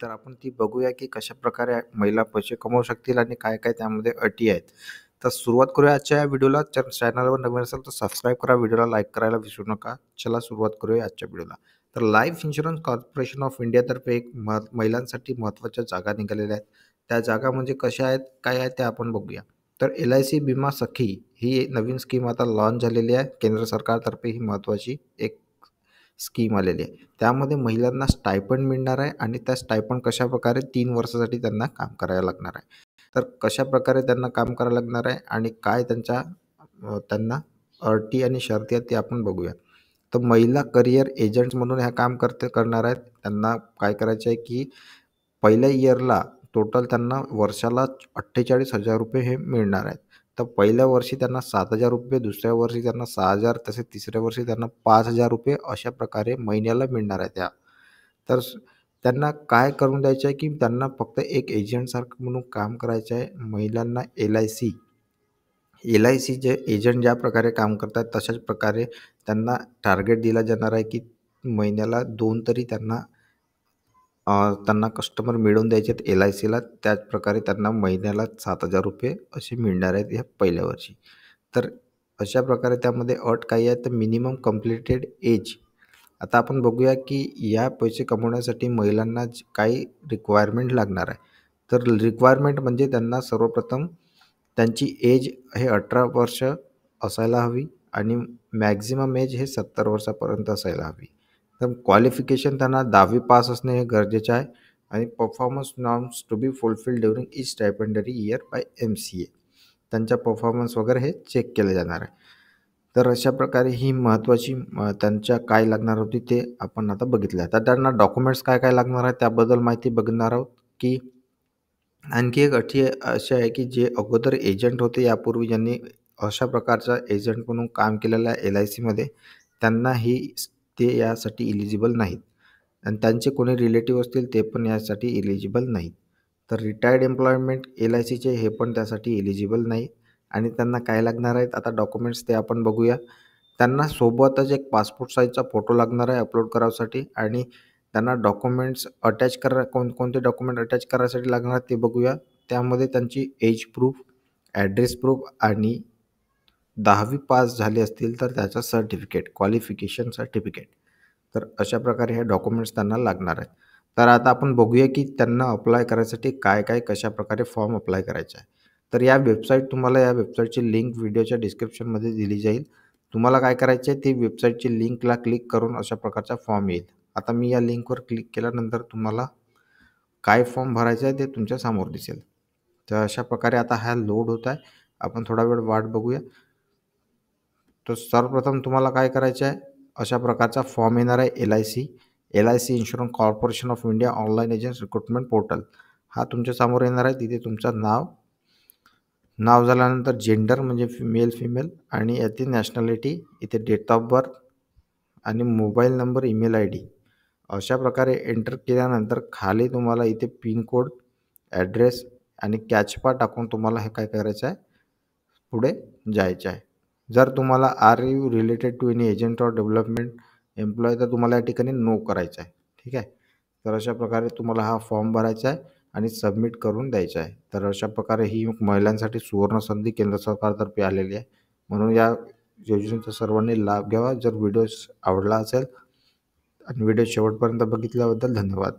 तर आपण ती बघूया की कशाप्रकारे महिला पैसे कमवू शकतील आणि काय-काय त्यामध्ये अटी आहेत. तर सुरुवात करूया आजच्या या व्हिडिओला. जर चॅनलवर नवीन असेल तर सबस्क्राईब करा, व्हिडिओला लाईक करायला विसरू नका. चला सुरुवात करूया आजच्या व्हिडिओला. तर लाईफ इन्शुरन्स कॉर्पोरेशन ऑफ इंडियातर्फे एक महिलांसाठी महत्त्वाच्या जागा निघालेल्या आहेत. त्या जागा म्हणजे कशा आहेत, काय आहेत ते आपण बघूया. तर LIC विमा सखी ही नवीन स्कीम आता लॉन्च झालेली आहे. केंद्र सरकारतर्फे ही महत्त्वाची एक स्कीम आलेली आहे. त्यामध्ये महिलांना स्टायपंड मिळणार आहे आणि त्या स्टायपंड कशाप्रकारे 3 वर्षासाठी त्यांना काम करायला लागणार आहे. तर कशाप्रकारे त्यांना काम करायला लागणार आहे आणि काय त्यांना अटी आणि शर्ती आहेत ते आपण बघूया. तर महिला करिअर एजंट्स म्हणून ह्या काम करणार आहेत. त्यांना काय करायचं आहे की पहिल्या इयरला टोटल त्यांना वर्षाला ₹48,000 हे मिळणार आहेत. तर पहिल्या वर्षी त्यांना ₹7,000, दुसऱ्या वर्षी त्यांना 6,000, तसेच तिसऱ्या वर्षी त्यांना ₹5,000 अशा प्रकारे महिन्याला मिळणार आहे त्या. तर त्यांना काय करून द्यायचं आहे की त्यांना फक्त एक एजंटसारखं म्हणून काम करायचं आहे. महिलांना LIC जे एजंट ज्या प्रकारे काम करतात तशाच प्रकारे त्यांना टार्गेट दिला जाणार आहे की महिन्याला 2 तरी त्यांना कस्टमर मिळवून द्यायचे आहेत LICला. त्याचप्रकारे त्यांना महिन्याला ₹7,000 असे मिळणार आहेत ह्या पहिल्या वर्षी. तर अशा प्रकारे त्यामध्ये अट काही आहे. तर मिनिमम कंप्लीटेड एज. आता आपण बघूया की या पैसे कमवण्यासाठी महिलांना काही रिक्वायरमेंट लागणार आहे. तर रिक्वायरमेंट म्हणजे त्यांना सर्वप्रथम त्यांची एज हे 18 वर्ष असायला हवी आणि मॅक्झिमम एज हे 70 वर्षापर्यंत असायला हवी. तर क्वालिफिकेशन त्यांना 10वी पास असणे हे गरजेचं आहे आणि performance norms to be fulfilled during each stipendiary year by MCA. त्यांच्या परफॉर्मन्स वगैरे हे चेक केले जाणार आहे. तर अशा प्रकारे ही महत्त्वाची त्यांच्या काय लागणार होती ते आपण आता बघितलं. तर त्यांना डॉक्युमेंट्स काय लागणार आहे त्याबद्दल माहिती बघणार आहोत की आणखी एक अटी अशी आहे की जे अगोदर एजंट होते यापूर्वी ज्यांनी अशा प्रकारचा एजंट म्हणून काम केलेलं आहे LICमध्ये, त्यांना ते यासाठी इलिजिबल नाहीत आणि त्यांचे कोणी रिलेटिव्ह असतील ते पण यासाठी इलिजिबल नाहीत. तर रिटायर्ड एम्प्लॉयमेंट LICचे हे पण त्यासाठी इलिजिबल नाही आणि त्यांना काय लागणार आहेत आता डॉक्युमेंट्स ते आपण बघूया. त्यांना सोबतच एक पासपोर्ट साईजचा फोटो लागणार आहे अपलोड करायसाठी आणि त्यांना डॉक्युमेंट्स कोणकोणते डॉक्युमेंट अटॅच करायसाठी लागणार ते बघूया. त्यामध्ये त्यांची एज प्रूफ, ॲड्रेस प्रूफ आणि 10वी पास झाले असतील तर त्याचं सर्टिफिकेट, क्वालिफिकेशन सर्टिफिकेट. तर अशा प्रकारे हे डॉक्युमेंट्स त्यांना लागणार आहेत. तर आता आपण बघूया की त्यांना अप्लाय करायसाठी काय कशाप्रकारे फॉर्म अप्लाय करायचा आहे. तर तुम्हाला या वेबसाईटची लिंक व्हिडिओच्या डिस्क्रिप्शनमध्ये दिली जाईल. तुम्हाला काय करायचं आहे ती वेबसाईटची लिंकला क्लिक करून अशा प्रकारचा फॉर्म येईल. आता मी या लिंकवर क्लिक केल्यानंतर तुम्हाला काय फॉर्म भरायचा आहे ते तुमच्या समोर दिसेल. तर अशा प्रकारे आता हा लोड होत आहे. आपण थोडा वेळ वाट बघूया. तर सर्वप्रथम तुम्हाला काय करायचं आहे अशा प्रकारचा फॉर्म येणार आहे LIC insurance corporation of India online agents recruitment portal. हा तुमच्या समोर येणार आहे. तिथे तुमचं नाव झाल्यानंतर जेंडर म्हणजे मेल फिमेल आणि याची नॅशनॅलिटी, इथे डेट ऑफ बर्थ आणि मोबाईल नंबर, ईमेल ID अशा प्रकारे एंटर केल्यानंतर खाली तुम्हाला इथे पिनकोड, ॲड्रेस आणि कॅचपा टाकून तुम्हाला हे काय करायचं आहे पुढे जायचं आहे. जर तुम्हाला are you related to any agent or development employ तर तुम्हाला या ठिकाणी नो करायचं आहे. ठीक आहे. तर अशा प्रकारे तुम्हाला हा फॉर्म भरायचा आहे आणि सबमिट करून द्यायचा आहे. तर अशा प्रकारे ही महिलांसाठी सुवर्ण संधी केंद्र सरकारतर्फे आलेली आहे. म्हणून या योजनेचा सर्वांनी लाभ घ्यावा. जर व्हिडिओ आवडला असेल आणि व्हिडिओ शेवटपर्यंत बघितल्याबद्दल धन्यवाद.